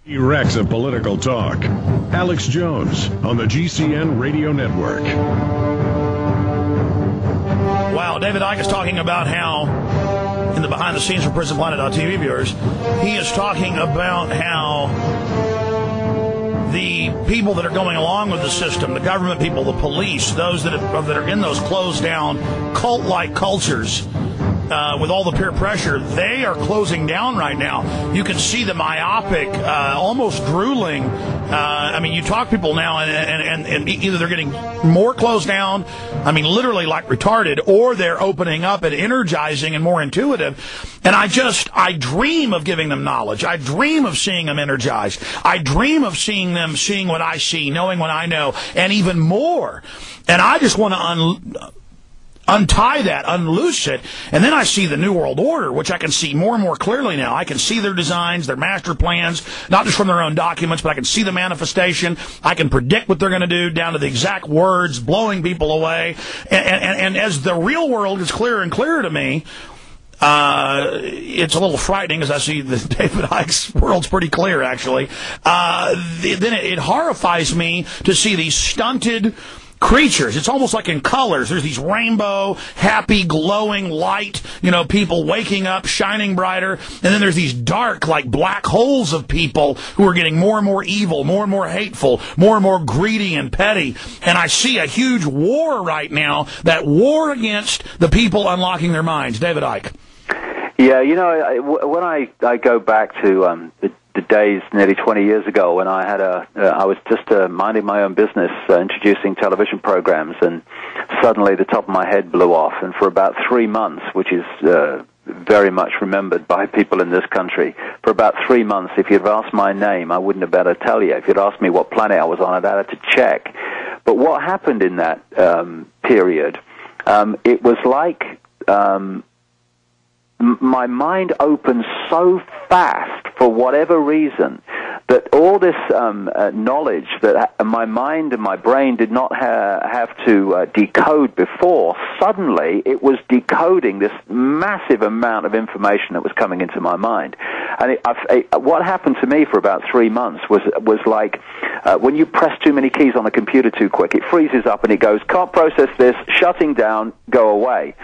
He wrecks of political talk. Alex Jones on the GCN Radio Network. Wow, David Icke is talking about how, in the behind the scenes for PrisonPlanet.tv viewers, he is talking about how the people that are going along with the system, the government people, the police, those that are in those closed down cult-like cultures, with all the peer pressure, they are closing down right now. You can see the myopic, almost drooling. I mean, you talk to people now, and either they're getting more closed down, I mean, literally like retarded, or they're opening up and energizing and more intuitive. And I dream of giving them knowledge. I dream of seeing them energized. I dream of seeing them seeing what I see, knowing what I know, and even more. And I just want to untie that, unloose it, and then I see the New World Order, which I can see more and more clearly now. I can see their designs, their master plans, not just from their own documents, but I can see the manifestation. I can predict what they're going to do down to the exact words, blowing people away. And as the real world is clearer and clearer to me, it's a little frightening as I see that David Icke's world's pretty clear, actually. Then it horrifies me to see these stunted creatures. It's almost like in colors. There's these rainbow, happy, glowing light, people waking up, shining brighter. And then there's these dark, like black holes of people who are getting more and more evil, more and more hateful, more and more greedy and petty. And I see a huge war right now, that war against the people unlocking their minds. David Icke. Yeah, when I go back to the days nearly 20 years ago when I was just minding my own business, introducing television programs, and suddenly the top of my head blew off. And for about 3 months, which is very much remembered by people in this country, for about 3 months, if you'd asked my name, I wouldn't have been able to tell you. If you'd asked me what planet I was on, I'd have to check. But what happened in that period, it was like my mind opened so fast for whatever reason that all this knowledge that my mind and my brain did not have to decode before, suddenly it was decoding this massive amount of information that was coming into my mind. And what happened to me for about 3 months was like when you press too many keys on a computer too quick, it freezes up and it goes, can't process this, shutting down, go away.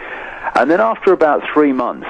And then after about 3 months,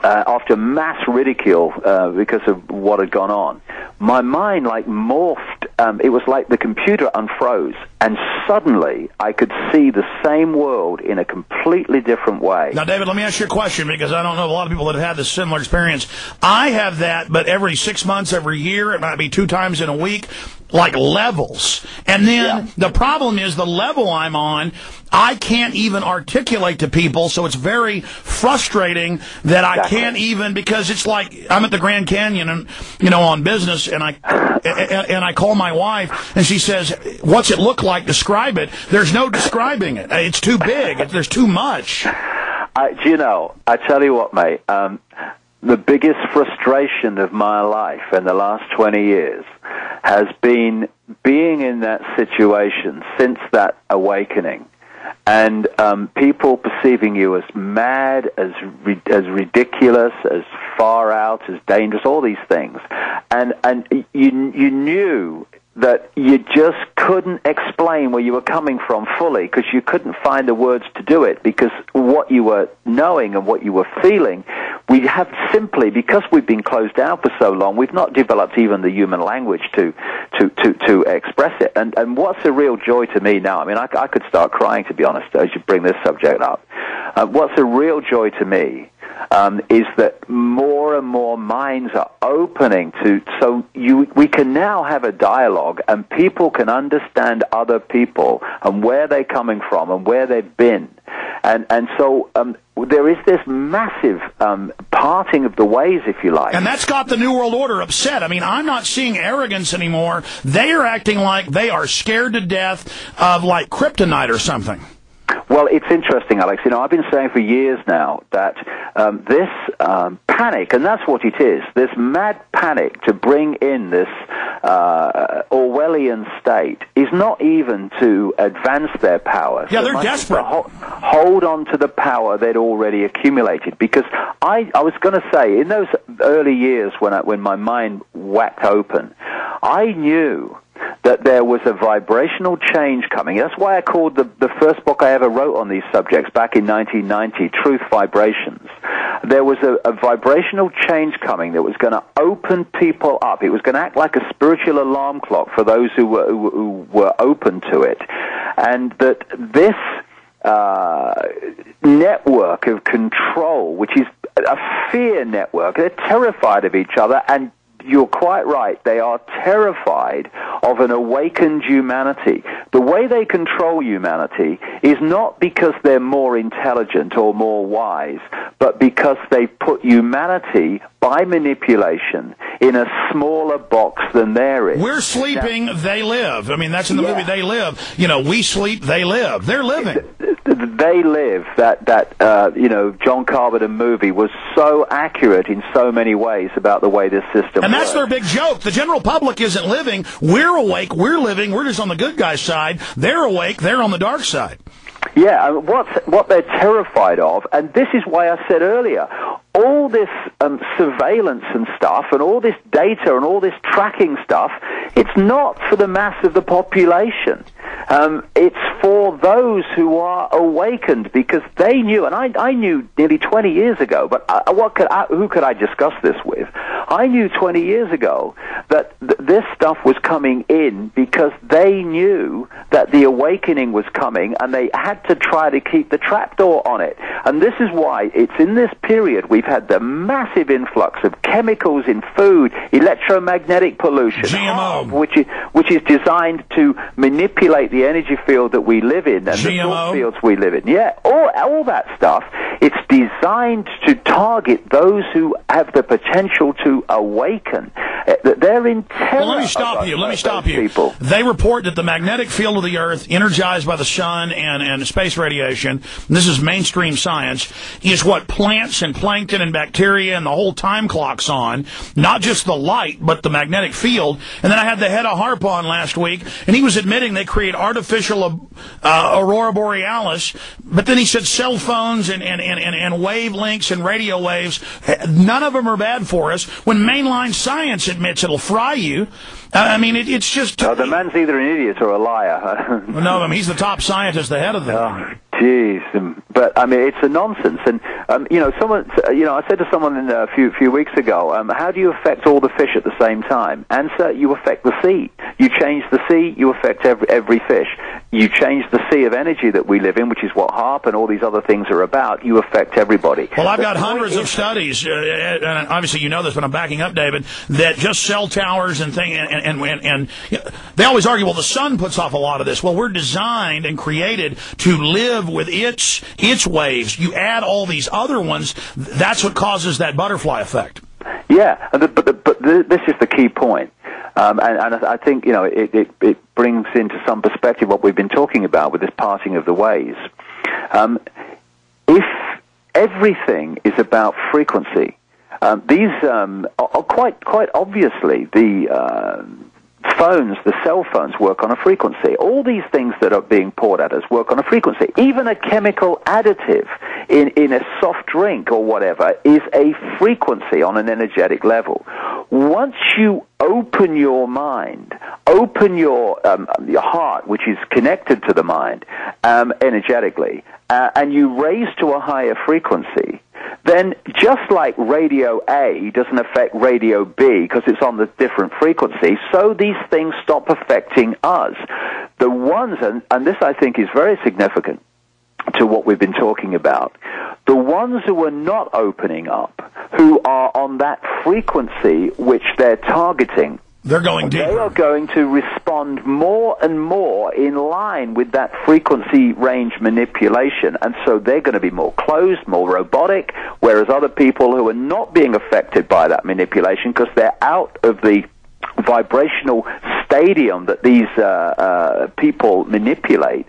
after mass ridicule because of what had gone on, my mind morphed. It was like the computer unfroze, and suddenly I could see the same world in a completely different way. Now, David, let me ask you a question, because I don't know a lot of people that have had this similar experience. I have that, but every 6 months, every year, it might be 2 times in a week, like levels. And then the problem is the level I'm on, I can't even articulate to people, so it's very frustrating that I can't even, because it's like I'm at the Grand Canyon and on business, and I call my wife and she says, "What's it look like? Describe it." There's no describing it. It's too big. There's too much. I tell you what, mate. The biggest frustration of my life in the last 20 years has been being in that situation since that awakening. And people perceiving you as mad, as ridiculous, as far out, as dangerous, all these things. And you knew that you just couldn't explain where you were coming from fully, because you couldn't find the words to do it, because what you were knowing and what you were feeling, we have simply, because we've been closed down for so long, we've not developed even the human language to express it. And what's a real joy to me now, I mean, I could start crying, to be honest, as you bring this subject up. What's a real joy to me is that more and more minds are opening so we can now have a dialogue, and people can understand other people and where they're coming from and where they've been. And so there is this massive parting of the ways, if you like. And that's got the New World Order upset. I mean, I'm not seeing arrogance anymore. They are acting like they are scared to death of, like, kryptonite or something. Well, it's interesting, Alex. I've been saying for years now that this panic, and that's what it is, this mad panic to bring in this Orwellian state is not even to advance their power. Yeah, they're desperate. Hold on to the power they'd already accumulated. Because I was going to say, in those early years when my mind whacked open, I knew that there was a vibrational change coming. That's why I called the first book I ever wrote on these subjects back in 1990, Truth Vibrations. There was a vibrational change coming that was going to open people up. It was going to act like a spiritual alarm clock for those who were open to it. And that this network of control, which is a fear network, they're terrified of each other, and you're quite right. They are terrified of an awakened humanity. The way they control humanity is not because they're more intelligent or more wise, but because they put humanity, by manipulation, in a smaller box than they're in. We're sleeping, they live. I mean, that's in the movie They Live. You know, we sleep, they live. They're living. They Live, that John Carpenter movie was so accurate in so many ways about the way this system And that's works. their big joke. The general public isn't living. We're awake. We're living. We're just on the good guy's side. They're awake. They're on the dark side. Yeah, what they're terrified of, and this is why I said earlier, all this surveillance and stuff, and all this data and all this tracking stuff, it's not for the mass of the population. It's for those who are awakened, because they knew, and I knew nearly 20 years ago, but who could I discuss this with? I knew 20 years ago that this stuff was coming in because they knew that the awakening was coming, and they had to try to keep the trapdoor on it. And this is why it's in this period we've had the massive influx of chemicals in food, electromagnetic pollution, GMO, which is designed to manipulate the energy field that we live in and GMO. the thought fields we live in. Yeah, all that stuff. It's designed to target those who have the potential to awaken. They're in terror. Well, let me stop you. Let me stop you. People. They report that the magnetic field of the Earth, energized by the sun and space radiation, and this is mainstream science, is what plants and plankton and bacteria and the whole time clock's on. Not just the light, but the magnetic field. And then I had the head of HARP on last week, and he was admitting they create artificial aurora borealis, but then he said cell phones and wavelengths and radio waves, none of them are bad for us, when mainline science admits it'll fry you. I mean, it's just... No, the man's either an idiot or a liar. No, I mean, he's the top scientist, the head of them. Oh, jeez. But, I mean, it's a nonsense. And, I said to someone a few weeks ago, how do you affect all the fish at the same time? Answer, you affect the sea. You change the sea, you affect every fish. You change the sea of energy that we live in, which is what HARP and all these other things are about, you affect everybody. Well, I've got hundreds of studies, and obviously you know this, but I'm backing up, David, that just cell towers and things, and they always argue, well, the sun puts off a lot of this. Well, we're designed and created to live with its waves. You add all these other ones, that's what causes that butterfly effect. Yeah, but this is the key point. And I think, it brings into some perspective what we've been talking about with this parting of the ways. If everything is about frequency, these are quite obviously the cell phones work on a frequency. All these things that are being poured at us work on a frequency. Even a chemical additive in a soft drink or whatever is a frequency on an energetic level. Once you open your mind, open your heart, which is connected to the mind energetically, and you raise to a higher frequency, then just like radio A doesn't affect radio B because it's on the different frequency, so these things stop affecting us. The ones, and this I think is very significant to what we've been talking about, the ones who are not opening up, who are on that frequency which they're targeting, they're going deeper. They are going to respond more and more in line with that frequency range manipulation, and so they're going to be more closed, more robotic, whereas other people who are not being affected by that manipulation because they're out of the vibrational stadium that these people manipulate,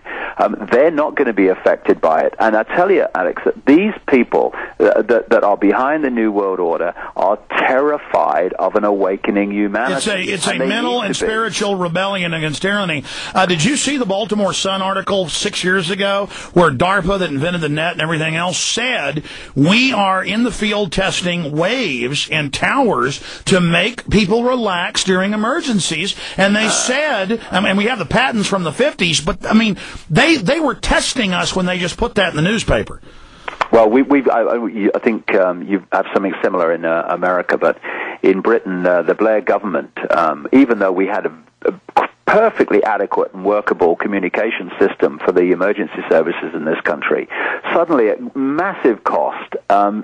they're not going to be affected by it. And I tell you, Alex, that these people that are behind the New World Order are terrified of an awakening humanity. It's a mental and spiritual rebellion against tyranny. Did you see the Baltimore Sun article 6 years ago where DARPA, that invented the net and everything else, said we are in the field testing waves and towers to make people relax during emergencies? And they said, I mean, we have the patents from the 50s, but I mean, they were testing us when they just put that in the newspaper. Well, I think you have something similar in America, but in Britain, the Blair government, even though we had a perfectly adequate and workable communication system for the emergency services in this country, suddenly at massive cost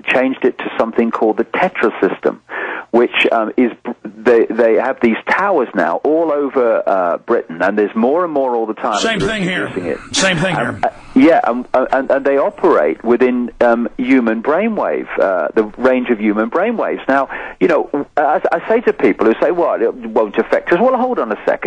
changed it to something called the Tetra system, which is they have these towers now all over Britain, and there's more and more all the time. Same thing here. Same thing here. Yeah, and they operate within human brainwave, the range of human brainwaves. Now, as I say to people who say, well, it won't affect us, well, hold on a second.